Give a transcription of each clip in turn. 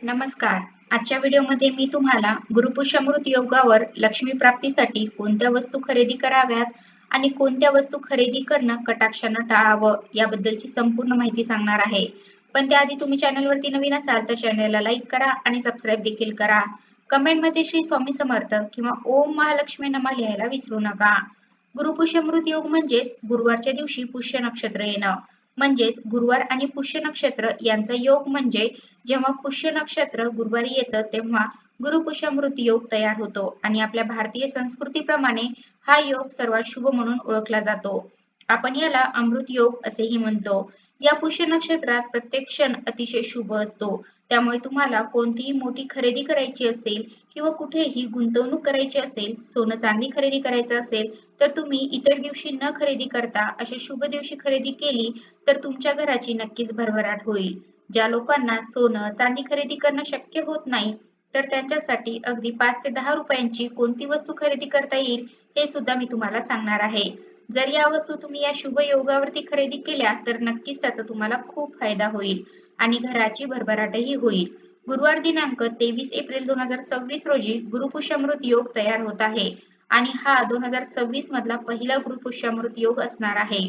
नमस्कार. आजच्या व्हिडिओमध्ये मी तुम्हाला गुरुपुष्यामृत योगावर लक्ष्मी प्राप्तीसाठी कोणत्या वस्तू खरेदी कराव्यात आणि कोणत्या वस्तू खरेदी करणं कटाक्षानं टाळावं याबद्दलची संपूर्ण माहिती सांगणार आहे. पण त्याआधी तुम्ही चॅनलवरती नवीन असाल तर चॅनलला लाईक करा आणि सबस्क्राईब देखील करा. कमेंटमध्ये श्री स्वामी समर्थ किंवा ओम महालक्ष्मी नमः लिहायला विसरू नका. गुरुपुष्यमृत योग म्हणजेच गुरुवारच्या दिवशी पुष्य नक्षत्र येणं. म्हणजेच गुरुवार आणि पुष्य नक्षत्र यांचा योग म्हणजे जेव्हा पुष्य नक्षत्र गुरुवारी येतं तेव्हा गुरुपुष्यामृत योग तयार होतो आणि आपल्या भारतीय संस्कृतीप्रमाणे हा योग सर्वात शुभ म्हणून ओळखला जातो. आपण याला अमृत योग असेही म्हणतो. या पुष्य नक्षत्रात प्रत्येक क्षण अतिशय शुभ असतो. त्यामुळे तुम्हाला कोणतीही मोठी खरेदी करायची असेल किंवा कुठेही गुंतवणूक करायची असेल, सोनं चांदी खरेदी करायचं असेल तर तुम्ही इतर दिवशी न खरेदी करता अशा शुभ दिवशी खरेदी केली तर तुमच्या घराची नक्कीच भरभराट होईल. ज्या लोकांना सोनं चांदी खरेदी करणं शक्य होत नाही तर त्यांच्यासाठी अगदी 5 ते 10 रुपयांची कोणती वस्तू खरेदी करता येईल हे सुद्धा मी तुम्हाला सांगणार आहे. जर या वस्तू तुम्ही या शुभ योगावरती खरेदी केल्या तर नक्कीच त्याचा तुम्हाला खूप फायदा होईल आणि घराची भरभराटही होईल. गुरुवार दिनांक 23 एप्रिल 2026 रोजी गुरुपुष्यामृत योग तयार होत आहे आणि हा 2026 मधला पहिला गुरुपुष्यामृत योग असणार आहे.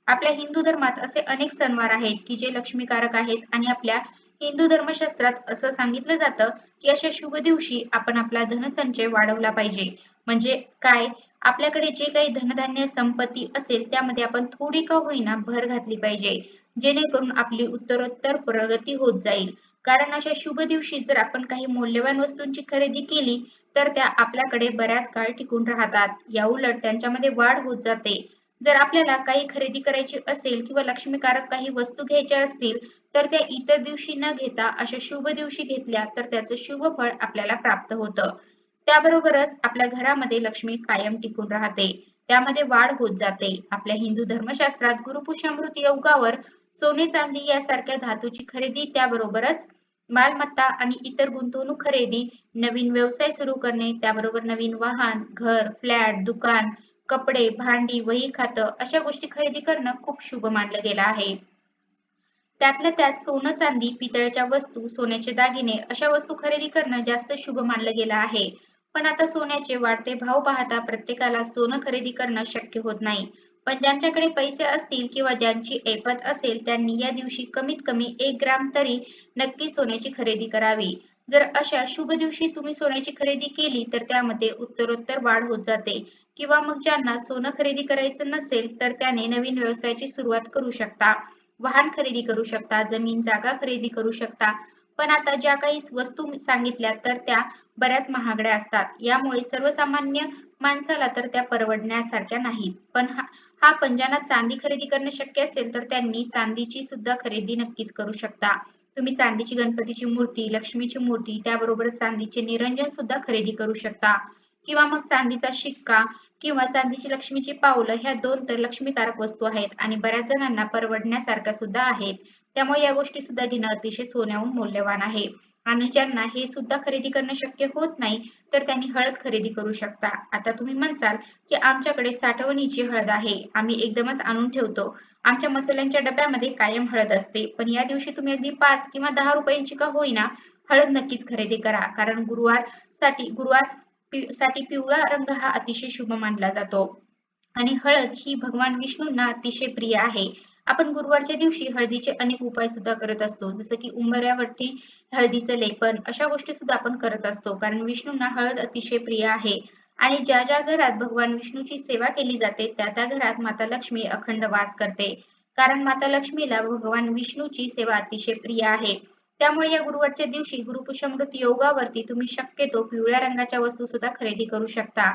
आपल्या हिंदू धर्मात असे अनेक सणवार आहेत की जे लक्ष्मीकारक आहेत आणि आपल्या हिंदू धर्मशास्त्रात असं सांगितलं जातं की अशा शुभ दिवशी आपण आपला धनसंचय वाढवला पाहिजे. म्हणजे काय, आपल्याकडे जे काही धनधान्य संपत्ती असेल त्यामध्ये आपण थोडी का होईना भर घातली पाहिजे, जेणेकरून आपली उत्तरोत्तर प्रगती होत जाईल. कारण अशा शुभ दिवशी जर आपण काही मौल्यवान वस्तूंची खरेदी केली तर त्या आपल्याकडे बऱ्याच काळ टिकून राहतात. या उलट त्यांच्यामध्ये वाढ होत जाते. जर आपल्याला काही खरेदी करायची असेल किंवा लक्ष्मीकारक काही वस्तू घ्यायच्या असतील तर त्या इतर दिवशी न घेता अशा शुभ दिवशी घेतल्या तर त्याचं शुभ फळ आपल्याला प्राप्त होतं. त्याबरोबरच आपल्या घरामध्ये लक्ष्मी कायम टिकून राहते, त्यामध्ये वाढ होत जाते. आपल्या हिंदू धर्मशास्त्रात गुरुपुष्यामृत योगावर सोने चांदी यासारख्या धातूची खरेदी, त्याबरोबरच मालमत्ता आणि इतर गुंतवणूक खरेदी, नवीन व्यवसाय सुरू करणे, त्याबरोबर नवीन वाहन, घर, फ्लॅट, दुकान, कपडे, भांडी, वही खातं अशा गोष्टी खरेदी करणं खूप शुभ मानलं गेलं आहे. त्यातल्या त्यात सोनं चांदी, पितळेच्या वस्तू, सोन्याचे दागिने अशा वस्तू खरेदी करणं जास्त शुभ मानलं गेलं आहे. पण आता सोन्याचे वाढते भाव पाहता प्रत्येकाला सोनं खरेदी करणं शक्य होत नाही. पण ज्यांच्याकडे पैसे असतील किंवा ज्यांची ऐपत असेल त्यांनी या दिवशी कमीत कमी 1 ग्राम तरी नक्की सोन्याची खरेदी करावी. जर अशा शुभ दिवशी तुम्ही सोन्याची खरेदी केली तर त्यामध्ये उत्तरोत्तर वाढ होत जाते. किंवा मग ज्यांना सोनं खरेदी करायचं नसेल तर त्याने नवीन व्यवसायाची सुरुवात करू शकता, वाहन खरेदी करू शकता, जमीन जागा खरेदी करू शकता. पण आता ज्या काही वस्तू सांगितल्या तर त्या बऱ्याच महागड्या असतात. यामुळे सर्वसामान्य माणसाला तर त्या परवडण्यासारख्या नाहीत. पण ज्यांना चांदी खरेदी करणं शक्य असेल तर त्यांनी चांदीची सुद्धा खरेदी नक्कीच करू शकता. तुम्ही चांदीची गणपतीची मूर्ती, लक्ष्मीची मूर्ती, त्याबरोबरच चांदीचे निरंजन सुद्धा खरेदी करू शकता. किंवा मग चांदीचा शिक्का किंवा चांदीची लक्ष्मीची पावलं, ह्या 2 तर लक्ष्मीकारक वस्तू आहेत आणि बऱ्याच जणांना परवडण्यासारख्या सुद्धा आहेत. त्यामुळे या गोष्टी सुद्धा घेणं अतिशय सोन्याहून मौल्यवान आहे. आणि ज्यांना हे सुद्धा खरेदी करणं शक्य होत नाही तर त्यांनी हळद खरेदी करू शकता. आता तुम्ही म्हणसाल की आमच्याकडे साठवणीची हळद आहे, आम्ही एकदमच आणून ठेवतो, आमच्या मसाल्यांच्या डब्यामध्ये कायम हळद असते. पण या दिवशी तुम्ही अगदी 5 किंवा 10 रुपयांची का होईना हळद नक्कीच खरेदी करा. कारण गुरुवार साठी पिवळा रंग हा अतिशय शुभ मानला जातो आणि हळद ही भगवान विष्णूंना अतिशय प्रिय आहे. आपण गुरुवारच्या दिवशी हळदीचे अनेक उपाय सुद्धा करत असतो, जसं की उंबऱ्यावरती हळदीचं लेपन, अशा गोष्टी सुद्धा आपण करत असतो. कारण विष्णूंना हळद अतिशय प्रिय आहे आणि ज्या ज्या घरात भगवान विष्णूची सेवा केली जाते त्या त्या घरात माता लक्ष्मी अखंड वास करते. कारण माता लक्ष्मीला भगवान विष्णूची सेवा अतिशय प्रिय आहे. त्यामुळे या गुरुवारच्या दिवशी गुरुपुष्यामृत योगावरती तुम्ही शक्यतो पिवळ्या रंगाच्या वस्तू सुद्धा खरेदी करू शकता.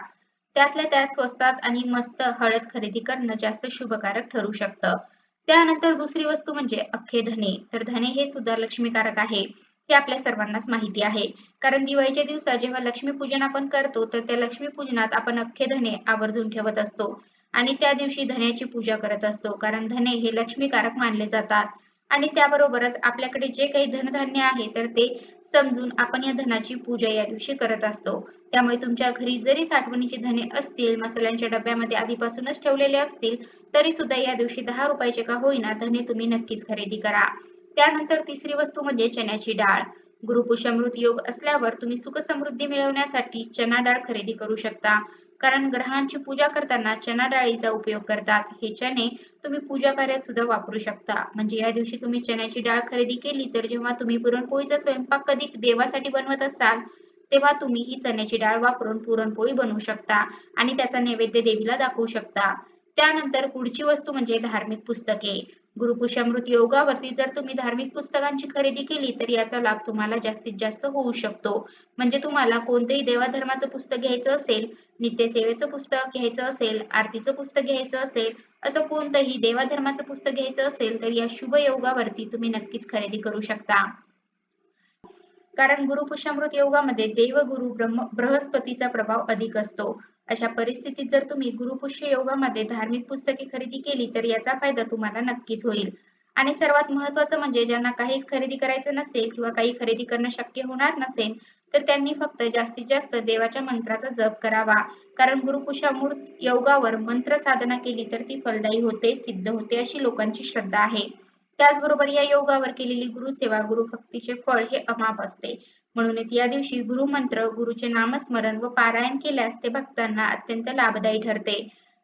त्यातल्या त्यात स्वस्तात आणि मस्त हळद खरेदी करणं जास्त शुभकारक ठरू शकतं. त्यानंतर दुसरी वस्तू म्हणजे अख्खे धने. तर धने हे सुद्धा लक्ष्मीकारक आहे, हे आपल्या सर्वांनाच माहिती आहे. कारण दिवाळीच्या दिवसात जेव्हा लक्ष्मीपूजन आपण करतो तर त्या लक्ष्मीपूजनात आपण अख्खे धने आवर्जून ठेवत असतो आणि त्या दिवशी धन्याची पूजा करत असतो. कारण धने हे लक्ष्मीकारक मानले जातात आणि त्याबरोबरच आपल्याकडे जे काही धनधान्य आहे तर ते समजून आपण या धनाची पूजा या दिवशी करत असतो. त्यामुळे तुमच्या घरी जरी साठवणीचे धने असतील, मसाल्यांच्या डब्यामध्ये आधीपासूनच ठेवलेले असतील, तरी सुद्धा या दिवशी 10 रुपयाचे का होईना धने तुम्ही नक्कीच खरेदी करा. त्यानंतर तिसरी वस्तू म्हणजे चण्याची डाळ. गुरुपुष्यामृत योग असल्यावर तुम्ही सुख समृद्धी मिळवण्यासाठी चना डाळ खरेदी करू शकता. कारण ग्रहांची पूजा करताना चना डाळीचा उपयोग करतात. हे चणे तुम्ही पूजा कार्यात सुद्धा वापरू शकता. म्हणजे या दिवशी तुम्ही चण्याची डाळ खरेदी केली तर जेव्हा तुम्ही पुरणपोळीचा स्वयंपाक कधी देवासाठी बनवत असाल तेव्हा तुम्ही ही चण्याची डाळ वापरून पुरणपोळी बनवू शकता आणि त्याचा नैवेद्य देवीला दाखवू शकता. त्यानंतर पुढची वस्तू म्हणजे धार्मिक पुस्तके. गुरुपुष्यामृत योगावरती जर तुम्ही धार्मिक पुस्तकांची खरेदी केली तर याचा लाभ तुम्हाला जास्तीत जास्त होऊ शकतो. म्हणजे तुम्हाला कोणतेही देवाधर्माचं पुस्तक घ्यायचं असेल, नित्यसेवेचं पुस्तक घ्यायचं असेल, आरतीचं पुस्तक घ्यायचं असेल, असं कोणतंही देवाधर्माचं पुस्तक घ्यायचं असेल तर या शुभ योगावरती तुम्ही नक्कीच खरेदी करू शकता. कारण गुरुपुष्यामृत योगामध्ये देवगुरु बृहस्पतीचा प्रभाव अधिक असतो. अशा परिस्थितीत जर तुम्ही गुरुपुष्य योगामध्ये धार्मिक पुस्तके खरेदी केली तर याचा फायदा तुम्हाला नक्कीच होईल. आणि सर्वात महत्त्वाचं म्हणजे ज्यांना काहीच खरेदी करायचं नसेल किंवा काही खरेदी करणं शक्य होणार नसेल तर त्यांनी फक्त जास्तीत जास्त देवाच्या मंत्राचा जप करावा. कारण गुरुपुष्यामृत योगावर मंत्र साधना केली तर ती फलदायी होते, सिद्ध होते अशी लोकांची श्रद्धा आहे. त्याचबरोबर या योगावर केलेली गुरुसेवा, गुरुभक्तीचे फळ हे अमाप असते. म्हणूनच या दिवशी गुरुमंत्र, गुरुचे नामस्मरण व पारायण केल्यास ते भक्तांना अत्यंत लाभदायी ठरते.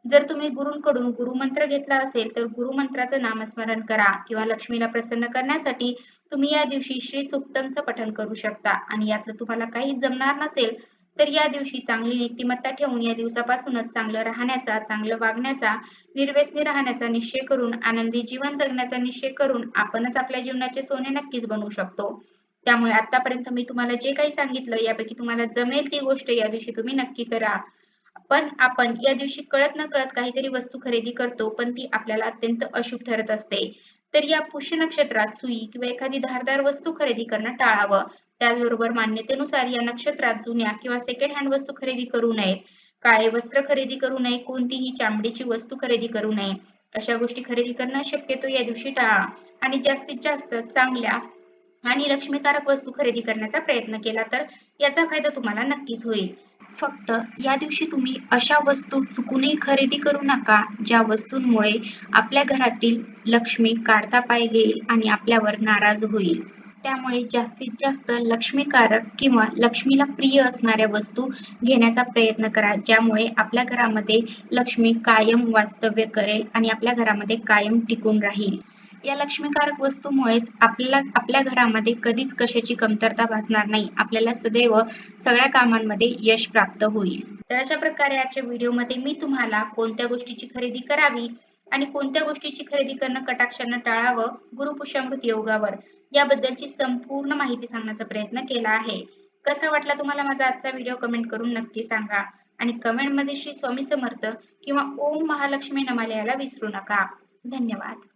जर तुम्ही गुरूंकडून गुरुमंत्र घेतला असेल तर गुरुमंत्राचं नामस्मरण करा किंवा लक्ष्मीला प्रसन्न करण्यासाठी तुम्ही या दिवशी श्री सूक्तमचं पठण करू शकता. आणि यातलं तुम्हाला काहीच जमणार नसेल तर या दिवशी चांगली नीतिमत्ता ठेवून या दिवसापासूनच चांगलं राहण्याचा, चांगलं वागण्याचा, निर्व्यसनी राहण्याचा निश्चय करून आनंदी जीवन जगण्याचा निश्चय करून आपणच आपल्या जीवनाचे सोने नक्कीच बनवू शकतो. त्यामुळे आतापर्यंत मी तुम्हाला जे काही सांगितलं यापैकी तुम्हाला जमेल ती गोष्ट या दिवशी तुम्ही नक्की करा. पण आपण या दिवशी कळत नकळत काहीतरी वस्तू खरेदी करतो पण ती आपल्याला अत्यंत अशुभ ठरत असते. तर या पुष्य नक्षत्रात सुई किंवा एखादी धारदार वस्तू खरेदी करणं टाळावं. त्याचबरोबर मान्यतेनुसार या नक्षत्रात जुन्या किंवा सेकंड हँड वस्तू खरेदी करू नयेत. काळे वस्त्र खरेदी करू नये, कोणतीही चामडीची वस्तू खरेदी करू नये. अशा गोष्टी खरेदी करणं शक्यतो या दिवशी टाळा आणि जास्तीत जास्त चांगल्या आणि लक्ष्मीकारक वस्तू खरेदी करण्याचा प्रयत्न केला तर याचा फायदा तुम्हाला नक्कीच होईल. फक्त या दिवशी तुम्ही अशा वस्तू चुकूनही खरेदी करू नका ज्या वस्तूंमुळे आपल्या घरातील लक्ष्मी काढता पाय घेईल आणि आपल्यावर नाराज होईल. त्यामुळे जास्तीत जास्त लक्ष्मीकारक किंवा लक्ष्मीला प्रिय असणाऱ्या वस्तू घेण्याचा प्रयत्न करा ज्यामुळे आपल्या घरामध्ये लक्ष्मी कायम वास्तव्य करेल आणि आपल्या घरामध्ये कायम टिकून राहील. या लक्ष्मीकारक वस्तूमुळेच आपल्या घरामध्ये कधीच कशाची कमतरता भासणार नाही. आपल्याला सदैव सगळ्या कामांमध्ये यश प्राप्त होईल. तर अशा प्रकारे आजच्या व्हिडिओमध्ये मी तुम्हाला कोणत्या गोष्टीची खरेदी करावी आणि कोणत्या गोष्टीची खरेदी करणं कटाक्षानं टाळावं गुरुपुष्यामृत योगावर याबद्दलची संपूर्ण माहिती सांगण्याचा प्रयत्न केला आहे. कसा वाटला तुम्हाला माझा आजचा व्हिडिओ कमेंट करून नक्की सांगा आणि कमेंटमध्ये श्री स्वामी समर्थ किंवा ओम महालक्ष्मी नमः लिहायला विसरू नका. धन्यवाद.